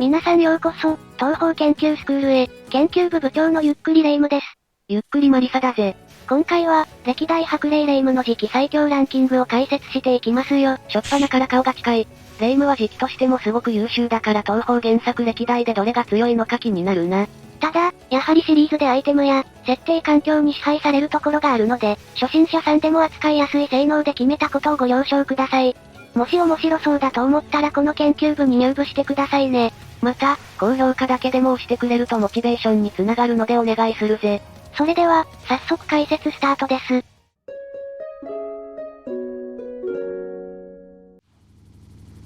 皆さんようこそ、東方研究スクールへ、研究部部長のゆっくりレ夢ムです。ゆっくりマリサだぜ。今回は、歴代白霊レ夢ムの次期最強ランキングを解説していきますよ。しょっぱなから顔が近い。レ夢ムは時期としてもすごく優秀だから東方原作歴代でどれが強いのか気になるな。ただ、やはりシリーズでアイテムや、設定環境に支配されるところがあるので、初心者さんでも扱いやすい性能で決めたことをご了承ください。もし面白そうだと思ったらこの研究部に入部してくださいね。また、高評価だけでも押してくれるとモチベーションにつながるのでお願いするぜ。それでは、早速解説スタートです。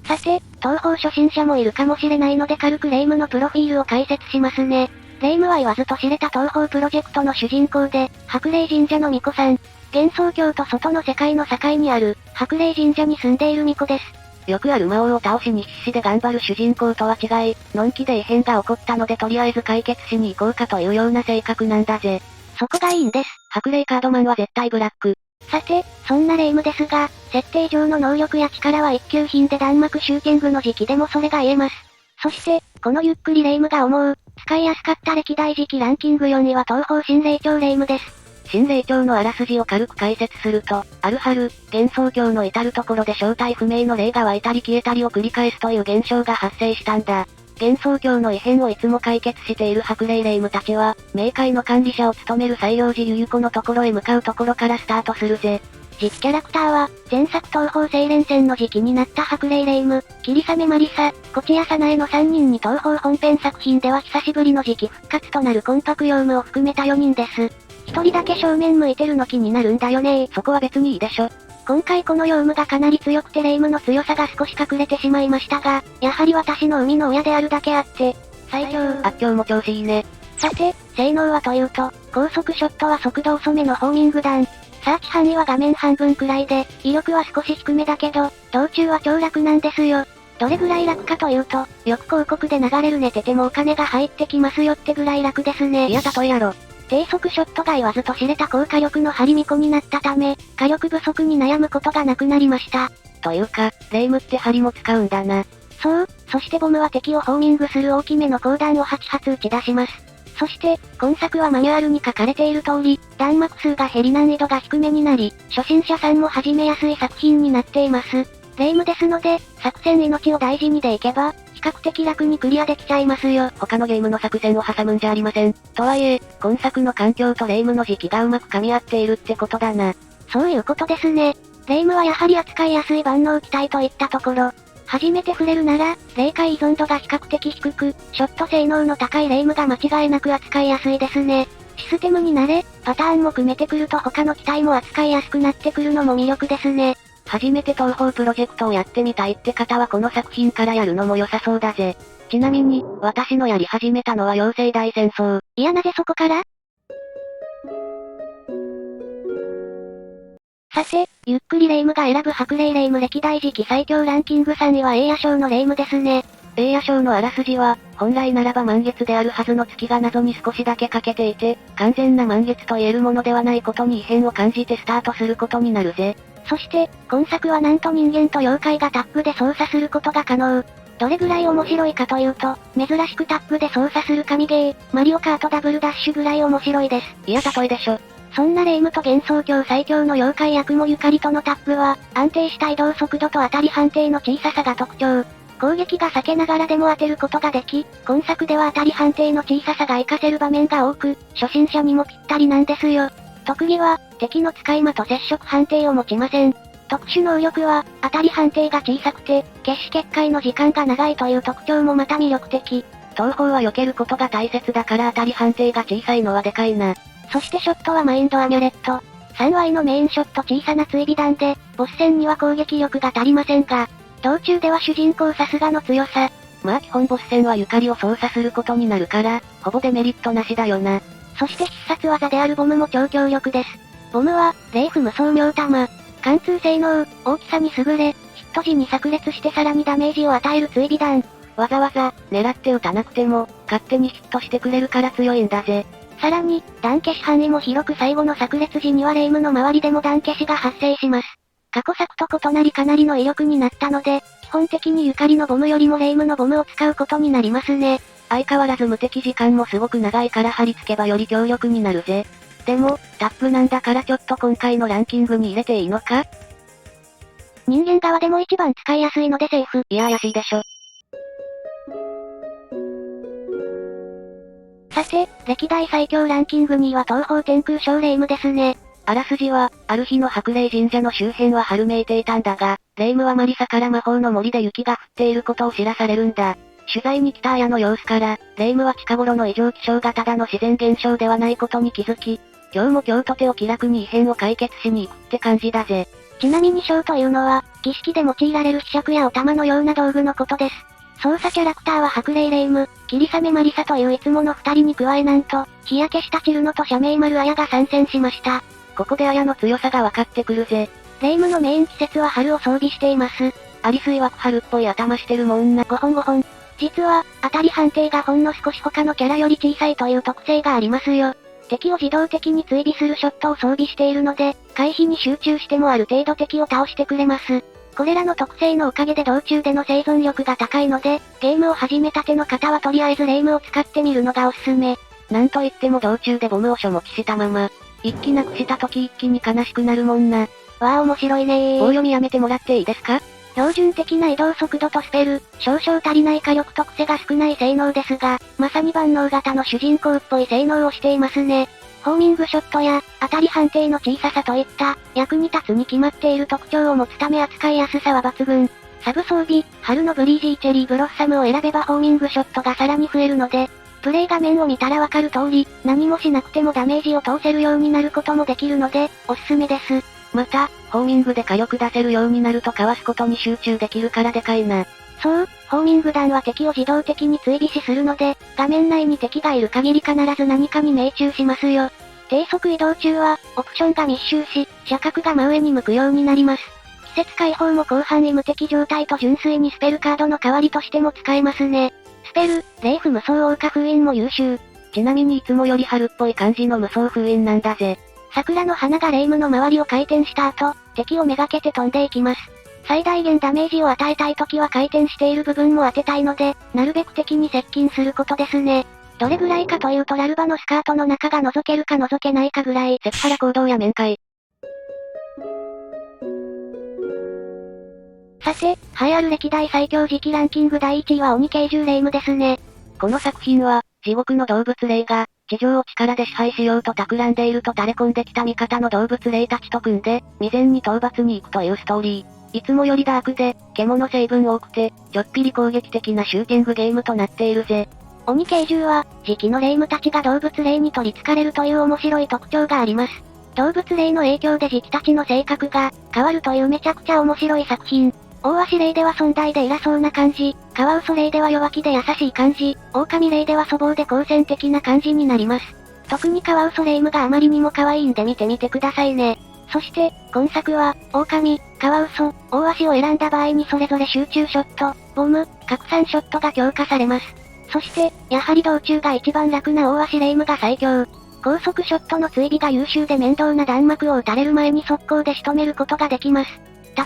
さて、東方初心者もいるかもしれないので軽くレ夢ムのプロフィールを解説しますね。レ夢ムは言わずと知れた東方プロジェクトの主人公で、白霊神社の巫女さん。幻想郷と外の世界の境にある、白霊神社に住んでいる巫女です。よくある魔王を倒しに必死で頑張る主人公とは違い、のんきで異変が起こったのでとりあえず解決しに行こうかというような性格なんだぜ。そこがいいんです。白霊カードマンは絶対ブラック。さて、そんなレ夢ムですが、設定上の能力や力は一級品で弾幕シューティングの時期でもそれが言えます。そして、このゆっくりレ夢ムが思う、使いやすかった歴代時期ランキング4位は東方新霊長レ夢ムです。新霊長のあらすじを軽く解説すると、ある春、幻想郷の至るところで正体不明の霊が湧いたり消えたりを繰り返すという現象が発生したんだ。幻想郷の異変をいつも解決している白霊霊夢たちは、冥界の管理者を務める西洋寺ゆゆ子のところへ向かうところからスタートするぜ。実キャラクターは、前作東方青蓮戦の時期になった白霊霊夢、霧雨マリサ、コチヤサナエの3人に東方本編作品では久しぶりの時期復活となるコンパクヨウムを含めた4人です。一人だけ正面向いてるの気になるんだよね。そこは別にいいでしょ。今回このヨウムがかなり強くてレ夢ムの強さが少し隠れてしまいましたが、やはり私の生みの親であるだけあって、最強。あ、今日も調子いいね。さて、性能はというと、高速ショットは速度遅めのホーミング弾。サーチ範囲は画面半分くらいで、威力は少し低めだけど、道中は超楽なんですよ。どれぐらい楽かというと、よく広告で流れる寝ててもお金が入ってきますよってぐらい楽ですね。いや例えやろ。低速ショットが言わずと知れた高火力の張り巫女になったため、火力不足に悩むことがなくなりました。というか、霊夢って針も使うんだな。そう、そしてボムは敵をホーミングする大きめの砲弾を8発撃ち出します。そして、今作はマニュアルに書かれている通り、弾幕数が減り難易度が低めになり、初心者さんも始めやすい作品になっています。レ夢ムですので、作戦命を大事にでいけば、比較的楽にクリアできちゃいますよ。他のゲームの作戦を挟むんじゃありません。とはいえ、今作の環境とレ夢ムの時期がうまく噛み合っているってことだな。そういうことですね。レ夢ムはやはり扱いやすい万能機体といったところ。初めて触れるなら、霊界依存度が比較的低く、ショット性能の高いレ夢ムが間違いなく扱いやすいですね。システムに慣れ、パターンも組めてくると他の機体も扱いやすくなってくるのも魅力ですね。初めて東方プロジェクトをやってみたいって方はこの作品からやるのも良さそうだぜ。ちなみに、私のやり始めたのは妖精大戦争。いやなぜそこから？さて、ゆっくりレ夢ムが選ぶ白霊レ夢ム歴代時期最強ランキング3位は栄夜賞のレ夢ムですね。栄夜賞のあらすじは、本来ならば満月であるはずの月が謎に少しだけ欠けていて、完全な満月と言えるものではないことに異変を感じてスタートすることになるぜ。そして、今作はなんと人間と妖怪がタッグで操作することが可能。どれぐらい面白いかというと、珍しくタッグで操作する神ゲー、マリオカートダブルダッシュぐらい面白いです。いや例えでしょ。そんなレ夢ムと幻想郷最強の妖怪悪魔ゆかりとのタッグは、安定した移動速度と当たり判定の小ささが特徴。攻撃が避けながらでも当てることができ、今作では当たり判定の小ささが活かせる場面が多く、初心者にもぴったりなんですよ。特技は、敵の使い魔と接触判定を持ちません。特殊能力は、当たり判定が小さくて、決死決壊の時間が長いという特徴もまた魅力的。東方は避けることが大切だから当たり判定が小さいのはでかいな。そしてショットはマインドアミュレット。3Y のメインショット小さな追尾弾で、ボス戦には攻撃力が足りませんが、道中では主人公さすがの強さ。まあ基本ボス戦はゆかりを操作することになるから、ほぼデメリットなしだよな。そして必殺技であるボムも超強力です。ボムは、霊符無双妙弾。貫通性能、大きさに優れ、ヒット時に炸裂してさらにダメージを与える追尾弾。わざわざ、狙って撃たなくても、勝手にヒットしてくれるから強いんだぜ。さらに、弾消し範囲も広く最後の炸裂時には霊夢の周りでも弾消しが発生します。過去作と異なりかなりの威力になったので、基本的にゆかりのボムよりもレイムのボムを使うことになりますね。相変わらず無敵時間もすごく長いから貼り付けばより強力になるぜ。でも、タップなんだからちょっと今回のランキングに入れていいのか？人間側でも一番使いやすいのでセーフ。いや怪しいでしょ。さて、歴代最強ランキング2位は東方天空小レイムですね。あらすじは、ある日の白霊神社の周辺は春めいていたんだが、レイムはマリサから魔法の森で雪が降っていることを知らされるんだ。取材に来たアヤの様子から、レイムは近頃の異常気象がただの自然現象ではないことに気づき、今日も今日とてお気楽に異変を解決しに行くって感じだぜ。ちなみに小というのは、儀式で用いられる柄杓やお玉のような道具のことです。操作キャラクターは白霊レイム、霧雨マリサといういつもの二人に加えなんと、日焼けしたチルノと社名丸アヤが参戦しました。ここでアヤの強さが分かってくるぜ。レイムのメイン季節は春を装備しています。アリス曰く春っぽい頭してるもんな。5本5本。実は、当たり判定がほんの少し他のキャラより小さいという特性がありますよ。敵を自動的に追尾するショットを装備しているので、回避に集中してもある程度敵を倒してくれます。これらの特性のおかげで道中での生存力が高いので、ゲームを始めたての方はとりあえずレイムを使ってみるのがおすすめ。なんといっても道中でボムを所持したまま、一気なくした時一気に悲しくなるもんな。わあ面白いねー。棒読みやめてもらっていいですか？標準的な移動速度とスペル、少々足りない火力と癖が少ない性能ですが、まさに万能型の主人公っぽい性能をしていますね。ホーミングショットや、当たり判定の小ささといった、役に立つに決まっている特徴を持つため扱いやすさは抜群。サブ装備、春のブリージーチェリーブロッサムを選べばホーミングショットがさらに増えるので、プレイ画面を見たらわかる通り、何もしなくてもダメージを通せるようになることもできるので、おすすめです。また、ホーミングで火力出せるようになるとかわすことに集中できるからでかいな。そう、ホーミング弾は敵を自動的に追尾しするので、画面内に敵がいる限り必ず何かに命中しますよ。低速移動中は、オプションが密集し、車角が真上に向くようになります。季節解放も広範囲無敵状態と純粋にスペルカードの代わりとしても使えますね。スペル、霊符無双桜花封印も優秀。ちなみにいつもより春っぽい感じの無双封印なんだぜ。桜の花がレイムの周りを回転した後、敵をめがけて飛んでいきます。最大限ダメージを与えたい時は回転している部分も当てたいので、なるべく敵に接近することですね。どれぐらいかというとラルバのスカートの中が覗けるか覗けないかぐらい。セクハラ行動や面会。さて、栄えある歴代最強次期ランキング第1位は鬼系獣レイムですね。この作品は、地獄の動物霊が、地上を力で支配しようと企んでいると垂れ込んできた味方の動物霊たちと組んで、未然に討伐に行くというストーリー。いつもよりダークで、獣成分多くて、ちょっぴり攻撃的なシューティングゲームとなっているぜ。鬼系獣は、次期の霊夢たちが動物霊に取り憑かれるという面白い特徴があります。動物霊の影響で時期たちの性格が変わるというめちゃくちゃ面白い作品。大足霊では尊大で偉そうな感じ、カワウソ霊では弱気で優しい感じ、狼霊では粗暴で好戦的な感じになります。特にカワウソ霊夢があまりにも可愛いんで見てみてくださいね。そして、今作は、狼、カワウソ、大足を選んだ場合にそれぞれ集中ショット、ボム、拡散ショットが強化されます。そして、やはり道中が一番楽な大足霊夢が最強。高速ショットの追尾が優秀で面倒な弾幕を撃たれる前に速攻で仕留めることができます。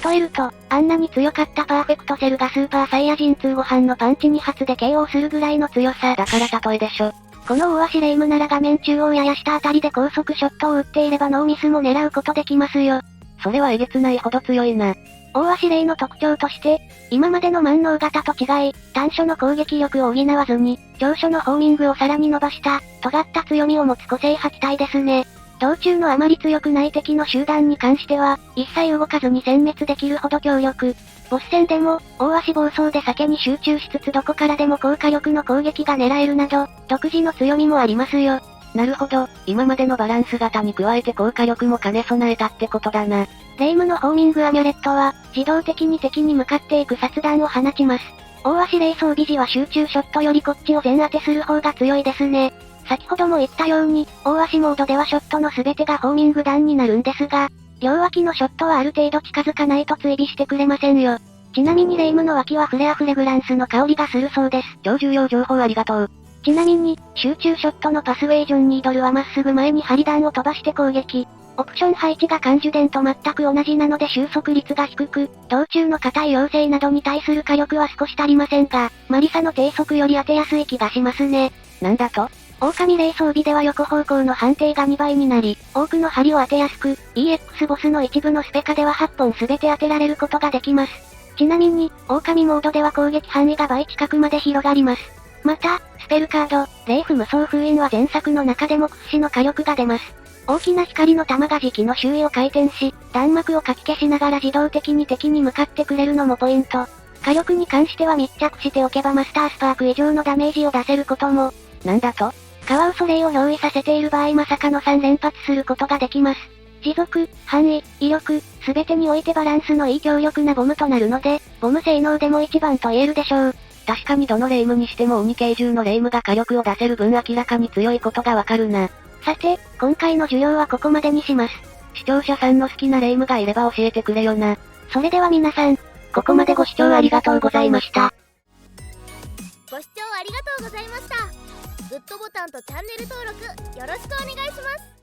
例えると、あんなに強かったパーフェクトセルがスーパーサイヤ人2ご飯のパンチ2発で KO するぐらいの強さ。だから例えでしょ。この大足霊夢なら画面中央やや下あたりで高速ショットを打っていればノーミスも狙うことできますよ。それはえげつないほど強いな。大足霊の特徴として、今までの万能型と違い、短所の攻撃力を補わずに、長所のホーミングをさらに伸ばした、尖った強みを持つ個性派機体ですね。道中のあまり強くない敵の集団に関しては、一切動かずに殲滅できるほど強力。ボス戦でも、大足暴走で酒に集中しつつどこからでも高火力の攻撃が狙えるなど、独自の強みもありますよ。なるほど、今までのバランス型に加えて高火力も兼ね備えたってことだな。霊夢のホーミングアミュレットは、自動的に敵に向かっていく殺弾を放ちます。大足霊装備時は集中ショットよりこっちを全当てする方が強いですね。先ほども言ったように、大足モードではショットの全てがホーミング弾になるんですが、両脇のショットはある程度近づかないと追尾してくれませんよ。ちなみに霊夢の脇はフレアフレグランスの香りがするそうです。超重要情報ありがとう。ちなみに、集中ショットのパスウェイジョンニードルはまっすぐ前に針弾を飛ばして攻撃。オプション配置が感受電と全く同じなので収束率が低く、道中の硬い妖精などに対する火力は少し足りませんが、マリサの低速より当てやすい気がしますね。なんだと？狼霊装備では横方向の判定が2倍になり、多くの針を当てやすく、EX ボスの一部のスペカでは8本全て当てられることができます。ちなみに、狼モードでは攻撃範囲が倍近くまで広がります。また、スペルカード、霊符無双封印は前作の中でも屈指の火力が出ます。大きな光の玉が磁気の周囲を回転し、弾幕をかき消しながら自動的に敵に向かってくれるのもポイント。火力に関しては密着しておけばマスタースパーク以上のダメージを出せることも。なんだと？カワウソ霊を憑依させている場合まさかの3連発することができます。持続、範囲、威力、すべてにおいてバランスのいい強力なボムとなるので、ボム性能でも一番と言えるでしょう。確かにどの霊夢にしても鬼系中の霊夢が火力を出せる分明らかに強いことがわかるな。さて、今回の授業はここまでにします。視聴者さんの好きな霊夢がいれば教えてくれよな。それでは皆さん、ここまでご視聴ありがとうございました。ご視聴ありがとうございました。グッドボタンとチャンネル登録よろしくお願いします。